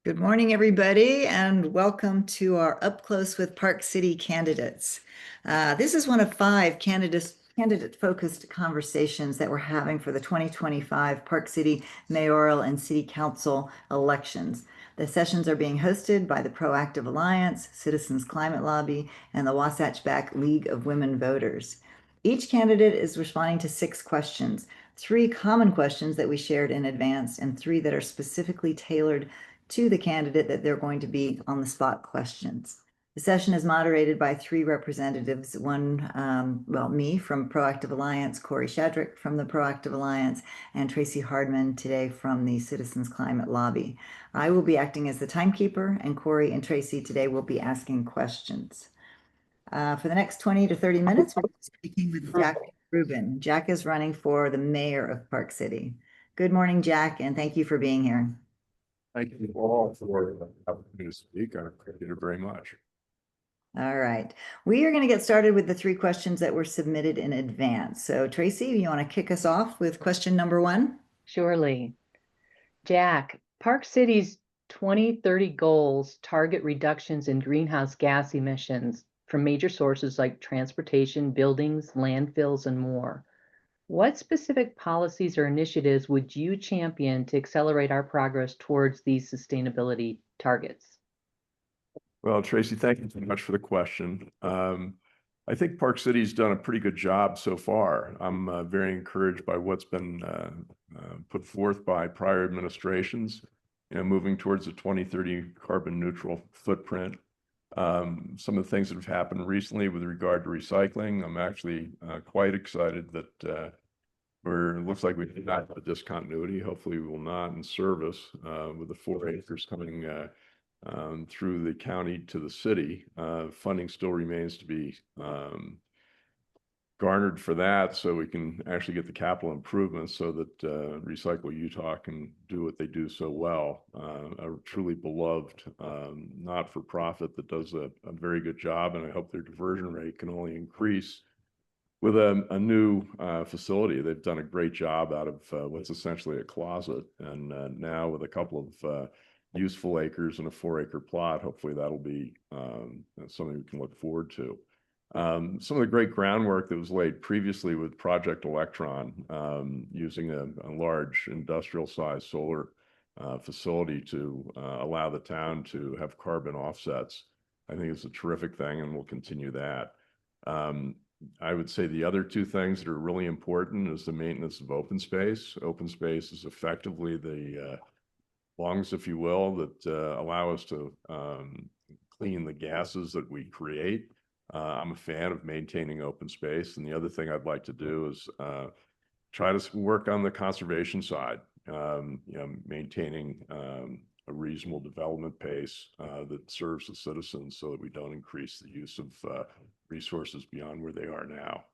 Good morning, everybody, and welcome to our Up Close with Park City candidates. This is one of 5 candidate-focused conversations that we're having for the 2025 Park City mayoral and city council elections. The sessions are being hosted by the Proactive Alliance, Citizens Climate Lobby, and the Wasatch Back League of Women Voters. Each candidate is responding to 6 questions, 3 common questions that we shared in advance, and 3 that are specifically tailored to the candidate that they're going to be on the spot questions. The session is moderated by 3 representatives, me from Proactive Alliance, Corey Shadrick from the Proactive Alliance, and Tracy Hardman today from the Citizens Climate Lobby. I will be acting as the timekeeper, and Corey and Tracy today will be asking questions. For the next 20 to 30 minutes, we'll be speaking with Jack Rubin. Jack is running for the mayor of Park City. Good morning, Jack, and thank you for being here. Thank you all for the opportunity to speak. I appreciate it very much. All right. We are going to get started with the 3 questions that were submitted in advance. So Tracy, you want to kick us off with question number 1? Surely. Jack, Park City's 2030 goals target reductions in greenhouse gas emissions from major sources like transportation, buildings, landfills, and more. What specific policies or initiatives would you champion to accelerate our progress towards these sustainability targets? Well, Tracy, thank you so much for the question. I think Park City's done a pretty good job so far. I'm very encouraged by what's been put forth by prior administrations, moving towards a 2030 carbon neutral footprint. Some of the things that have happened recently with regard to recycling, I'm actually quite excited that it looks like we did not have a discontinuity. Hopefully we will not in service with the 4 acres coming through the county to the city. Funding still remains to be garnered for that, so we can actually get the capital improvements so that Recycle Utah can do what they do so well. A truly beloved not-for-profit that does a very good job, and I hope their diversion rate can only increase with a new facility. They've done a great job out of what's essentially a closet, and now with a couple of useful acres and a 4-acre plot, hopefully that'll be something we can look forward to. Some of the great groundwork that was laid previously with Project Electron, using a large industrial-sized solar facility to allow the town to have carbon offsets, I think it's a terrific thing, and we'll continue that. I would say the other 2 things that are really important is the maintenance of open space. Open space is effectively the lungs, if you will, that allow us to clean the gases that we create. I'm a fan of maintaining open space. And the other thing I'd like to do is try to work on the conservation side, maintaining a reasonable development pace that serves the citizens so that we don't increase the use of resources beyond where they are now.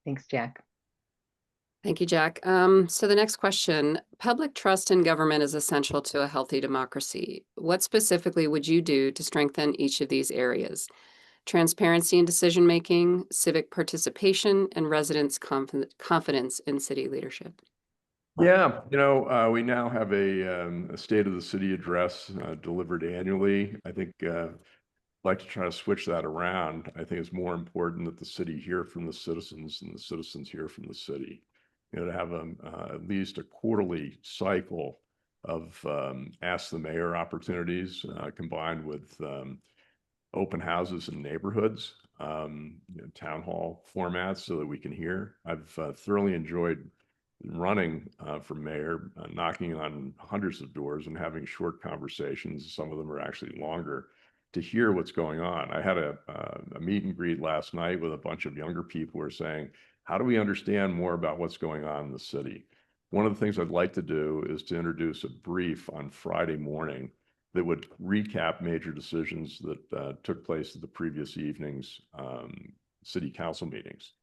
Thanks, Jack. Thank you, Jack. So the next question, public trust in government is essential to a healthy democracy. What specifically would you do to strengthen each of these areas? Transparency in decision-making, civic participation, and residents' confidence in city leadership. Yeah, we now have a State of the City address delivered annually. I think I'd like to try to switch that around. I think it's more important that the city hear from the citizens and the citizens hear from the city. To have at least a quarterly cycle of Ask the Mayor opportunities combined with open houses in neighborhoods, town hall formats so that we can hear. I've thoroughly enjoyed running for mayor, knocking on hundreds of doors and having short conversations. Some of them are actually longer to hear what's going on. I had a meet and greet last night with a bunch of younger people who are saying, how do we understand more about what's going on in the city? One of the things I'd like to do is to introduce a brief on Friday morning that would recap major decisions that took place at the previous evening's city council meetings,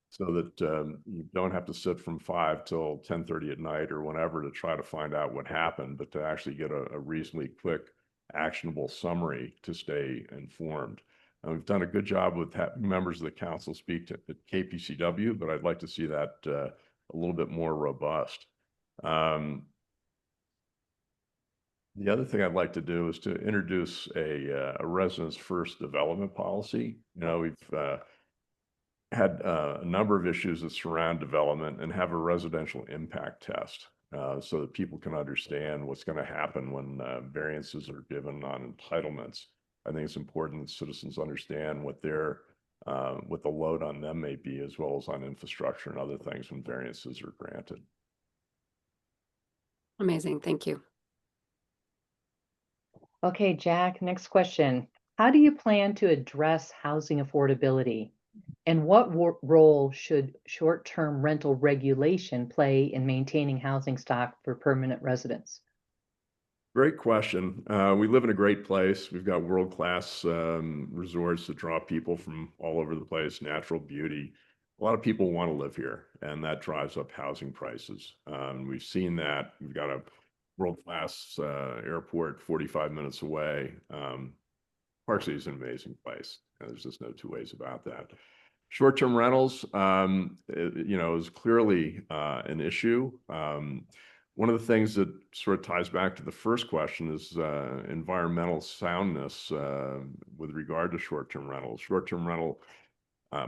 so that you don't have to sit from 5 till 10:30 at night or whenever to try to find out what happened, but to actually get a reasonably quick, actionable summary to stay informed. We've done a good job with members of the council speak at KPCW, but I'd like to see that a little bit more robust. The other thing I'd like to do is to introduce a residents first development policy. We've had a number of issues that surround development and have a residential impact test so that people can understand what's going to happen when variances are given on entitlements. I think it's important that citizens understand what what the load on them may be, as well as on infrastructure and other things when variances are granted. Amazing. Thank you. Okay, Jack, next question. How do you plan to address housing affordability? And what role should short-term rental regulation play in maintaining housing stock for permanent residents? Great question. We live in a great place. We've got world-class resorts that draw people from all over the place, natural beauty. A lot of people want to live here, and that drives up housing prices. We've seen that. We've got a world-class airport 45 minutes away. Park City is an amazing place. There's just no two ways about that. Short-term rentals, is clearly an issue. One of the things that sort of ties back to the first question is environmental soundness with regard to short-term rentals. Short-term rental,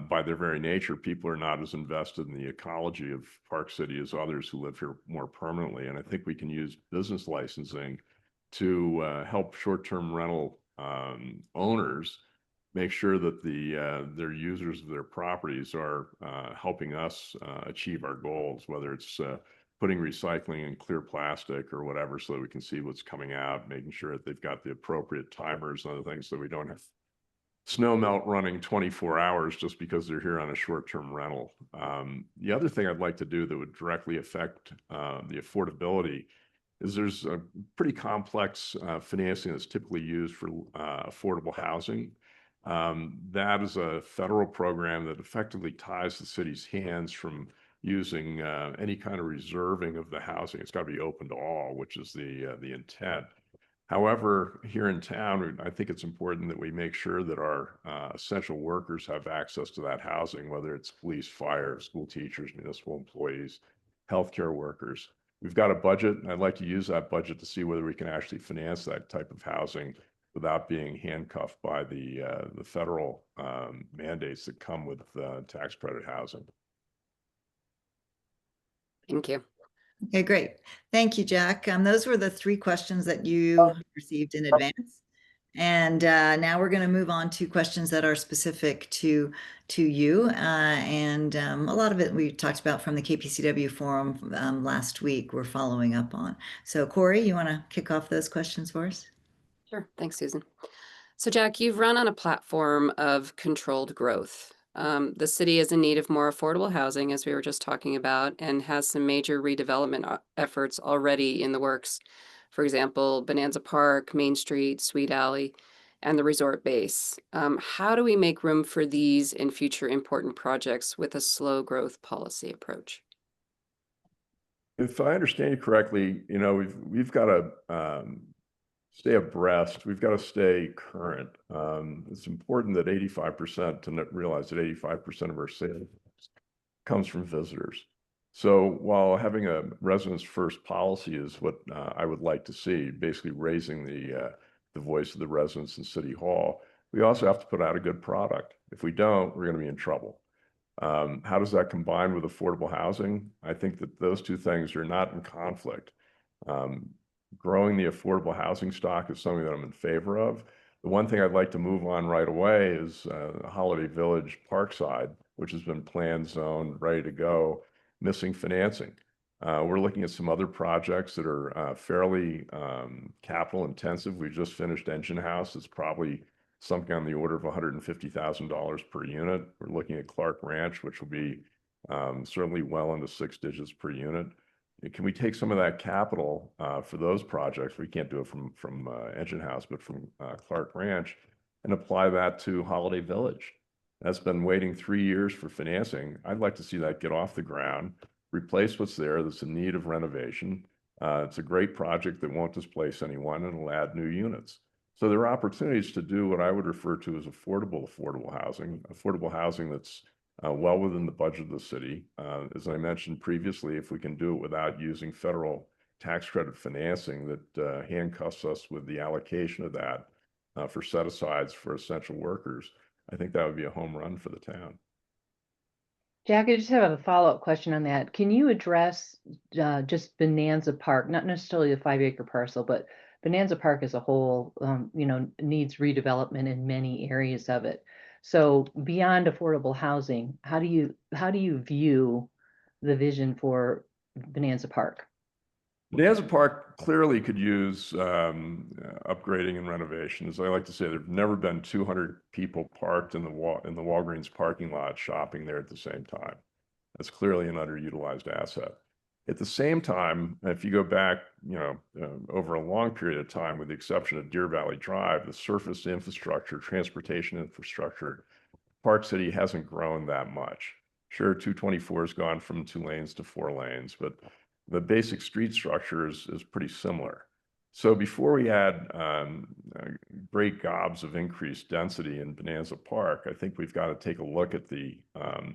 by their very nature, people are not as invested in the ecology of Park City as others who live here more permanently. And I think we can use business licensing to help short-term rental owners make sure that their users of their properties are helping us achieve our goals, whether it's putting recycling in clear plastic or whatever, so that we can see what's coming out, making sure that they've got the appropriate timers and other things, so we don't have snow melt running 24 hours just because they're here on a short-term rental. The other thing I'd like to do that would directly affect the affordability is there's a pretty complex financing that's typically used for affordable housing. That is a federal program that effectively ties the city's hands from using any kind of reserving of the housing. It's got to be open to all, which is the intent. However, here in town, I think it's important that we make sure that our essential workers have access to that housing, whether it's police, fire, school teachers, municipal employees, healthcare workers. We've got a budget, and I'd like to use that budget to see whether we can actually finance that type of housing without being handcuffed by the federal mandates that come with tax credit housing. Thank you. Okay, great. Thank you, Jack. Those were the 3 questions that you received in advance. And now we're going to move on to questions that are specific to you. A lot of it we talked about from the KPCW forum last week, we're following up on. So Corey, you want to kick off those questions for us? Sure. Thanks, Susan. So Jack, you've run on a platform of controlled growth. The city is in need of more affordable housing, as we were just talking about, and has some major redevelopment efforts already in the works. For example, Bonanza Park, Main Street, Sweet Alley, and the resort base. How do we make room for these and future important projects with a slow growth policy approach? If I understand you correctly, we've got to stay abreast. We've got to stay current. It's important that 85% to realize that 85% of our sales comes from visitors. So while having a residents first policy is what I would like to see, basically raising the voice of the residents in City Hall, we also have to put out a good product. If we don't, we're going to be in trouble. How does that combine with affordable housing? I think that those two things are not in conflict. Growing the affordable housing stock is something that I'm in favor of. The one thing I'd like to move on right away is Holiday Village Parkside, which has been planned, zoned, ready to go, missing financing. We're looking at some other projects that are fairly capital intensive. We just finished Engine House. It's probably something on the order of $150,000 per unit. We're looking at Clark Ranch, which will be certainly well into 6 digits per unit. Can we take some of that capital for those projects? We can't do it from Engine House, but from Clark Ranch, and apply that to Holiday Village. That's been waiting 3 years for financing. I'd like to see that get off the ground, replace what's there that's in need of renovation. It's a great project that won't displace anyone and will add new units. So there are opportunities to do what I would refer to as affordable housing that's well within the budget of the city. As I mentioned previously, if we can do it without using federal tax credit financing that handcuffs us with the allocation of that for set-asides for essential workers, I think that would be a home run for the town. Jack, I just have a follow-up question on that. Can you address just Bonanza Park, not necessarily the 5-acre parcel, but Bonanza Park as a whole, needs redevelopment in many areas of it. So beyond affordable housing, how do you view the vision for Bonanza Park? Bonanza Park clearly could use upgrading and renovation. As I like to say, there've never been 200 people parked in the Walgreens parking lot shopping there at the same time. That's clearly an underutilized asset. At the same time, if you go back, over a long period of time, with the exception of Deer Valley Drive, the surface infrastructure, transportation infrastructure, Park City hasn't grown that much. Sure, 224 has gone from 2 lanes to 4 lanes, but the basic street structure is pretty similar. So before we add great gobs of increased density in Bonanza Park, I think we've got to take a look at the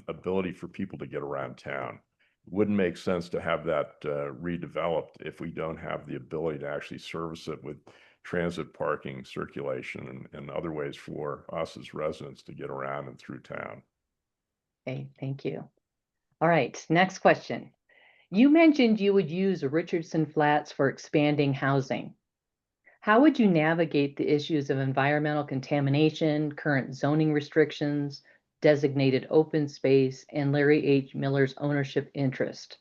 ability for people to get around town. It wouldn't make sense to have that redeveloped if we don't have the ability to actually service it with transit parking, circulation, and other ways for us as residents to get around and through town. Okay, thank you. All right, next question. You mentioned you would use Richardson Flats for expanding housing. How would you navigate the issues of environmental contamination, current zoning restrictions, designated open space, and Larry H. Miller's ownership interest?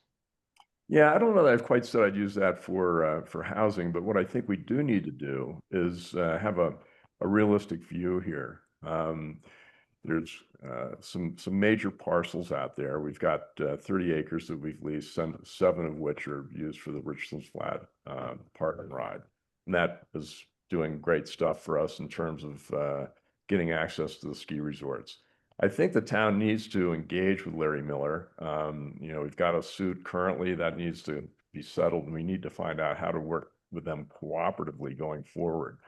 Yeah, I don't know that I've quite said I'd use that for housing, but what I think we do need to do is have a realistic view here. There's some major parcels out there. We've got 30 acres that we've leased, 7 of which are used for the Richlands Flat Park and Ride. And that is doing great stuff for us in terms of getting access to the ski resorts. I think the town needs to engage with Larry Miller. We've got a suit currently that needs to be settled, and we need to find out how to work with them cooperatively going forward.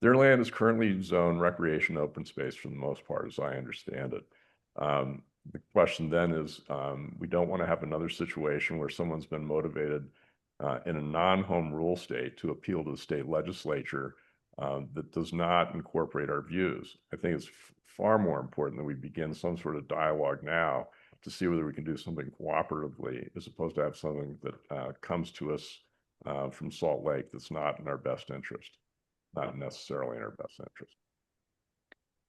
Their land is currently zoned recreation open space for the most part, as I understand it. The question then is, we don't want to have another situation where someone's been motivated in a non-home rule state to appeal to the state legislature that does not incorporate our views. I think it's far more important that we begin some sort of dialogue now to see whether we can do something cooperatively, as opposed to have something that comes to us from Salt Lake that's not in our best interest. Not necessarily in our best interest.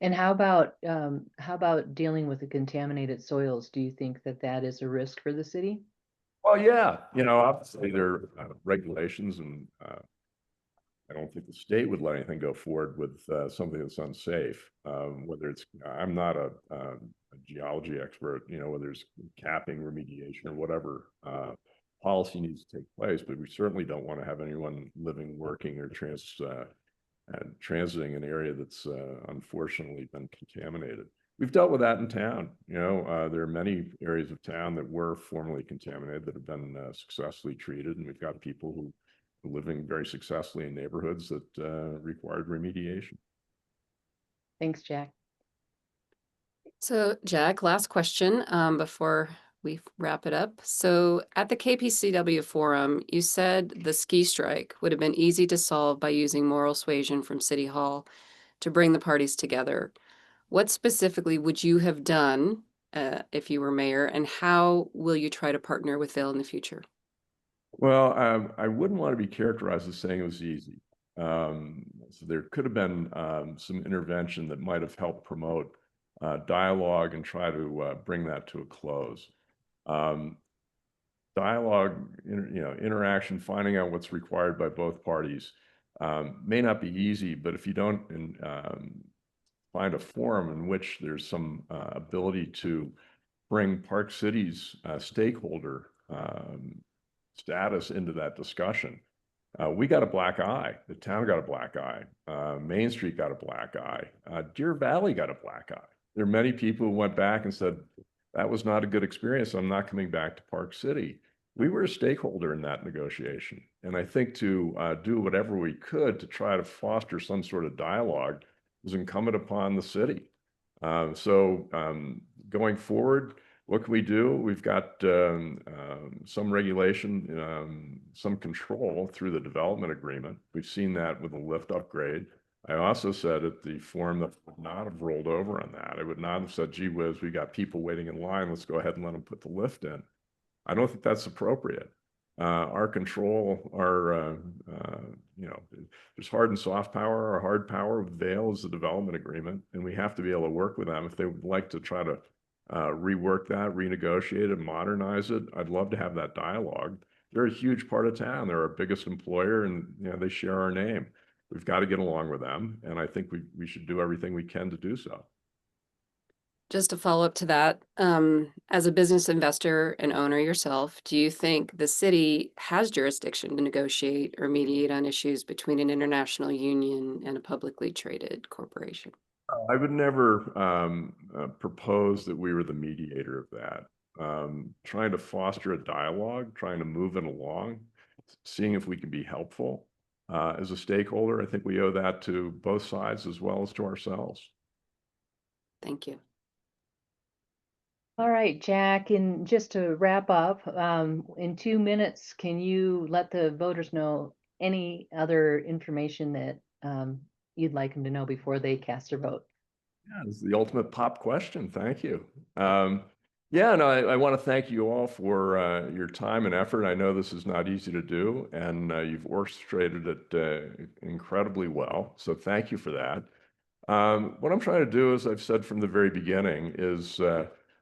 And how about dealing with the contaminated soils? Do you think that is a risk for the city? Well, yeah, obviously there are regulations, and I don't think the state would let anything go forward with something that's unsafe. Whether it's, I'm not a geology expert, whether it's capping, remediation, or whatever policy needs to take place, but we certainly don't want to have anyone living, working, or transiting an area that's unfortunately been contaminated. We've dealt with that in town. There are many areas of town that were formerly contaminated that have been successfully treated, and we've got people who are living very successfully in neighborhoods that required remediation. Thanks, Jack. So, Jack, last question before we wrap it up. So at the KPCW forum, you said the ski strike would have been easy to solve by using moral suasion from City Hall to bring the parties together. What specifically would you have done if you were mayor, and how will you try to partner with Vail in the future? Well, I wouldn't want to be characterized as saying it was easy. So there could have been some intervention that might have helped promote dialogue and try to bring that to a close. Dialogue, interaction, finding out what's required by both parties may not be easy, but if you don't find a forum in which there's some ability to bring Park City's stakeholder status into that discussion, we got a black eye. The town got a black eye. Main Street got a black eye. Deer Valley got a black eye. There are many people who went back and said, that was not a good experience. I'm not coming back to Park City. We were a stakeholder in that negotiation. And I think to do whatever we could to try to foster some sort of dialogue was incumbent upon the city. So going forward, What can we do? We've got some regulation, some control through the development agreement. We've seen that with the lift upgrade. I also said at the forum that I would not have rolled over on that. I would not have said, gee whiz, we got people waiting in line. Let's go ahead and let them put the lift in. I don't think that's appropriate. Our control, there's hard and soft power. Our hard power with Vail is the development agreement, and we have to be able to work with them if they would like to try to rework that, renegotiate it, modernize it. I'd love to have that dialogue. They're a huge part of town. They're our biggest employer, and they share our name. We've got to get along with them, and I think we should do everything we can to do so. Just to follow up to that, as a business investor and owner yourself, do you think the city has jurisdiction to negotiate or mediate on issues between an international union and a publicly traded corporation? I would never propose that we were the mediator of that. Trying to foster a dialogue, trying to move it along, seeing if we can be helpful. As a stakeholder, I think we owe that to both sides as well as to ourselves. Thank you. All right, Jack, and just to wrap up, in 2 minutes, can you let the voters know any other information that you'd like them to know before they cast their vote? Yeah, it's the ultimate pop question. Thank you. Yeah, no, I want to thank you all for your time and effort. I know this is not easy to do, and you've orchestrated it incredibly well. So thank you for that. What I'm trying to do, as I've said from the very beginning, is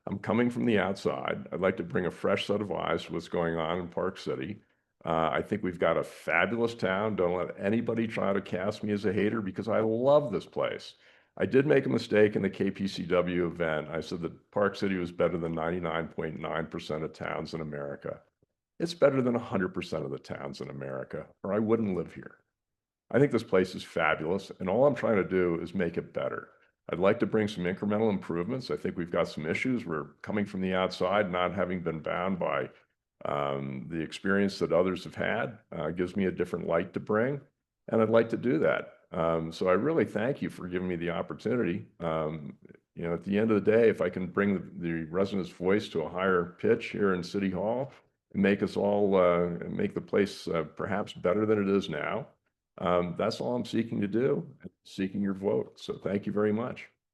I'm coming from the outside. I'd like to bring a fresh set of eyes to what's going on in Park City. I think we've got a fabulous town. Don't let anybody try to cast me as a hater because I love this place. I did make a mistake in the KPCW event. I said that Park City was better than 99.9% of towns in America. It's better than 100% of the towns in America, or I wouldn't live here. I think this place is fabulous, and all I'm trying to do is make it better. I'd like to bring some incremental improvements. I think we've got some issues. We're coming from the outside, not having been bound by the experience that others have had. Gives me a different light to bring, and I'd like to do that. So I really thank you for giving me the opportunity. At the end of the day, if I can bring the residents' voice to a higher pitch here in City Hall and make us all make the place perhaps better than it is now, that's all I'm seeking to do, seeking your vote. So thank you very much.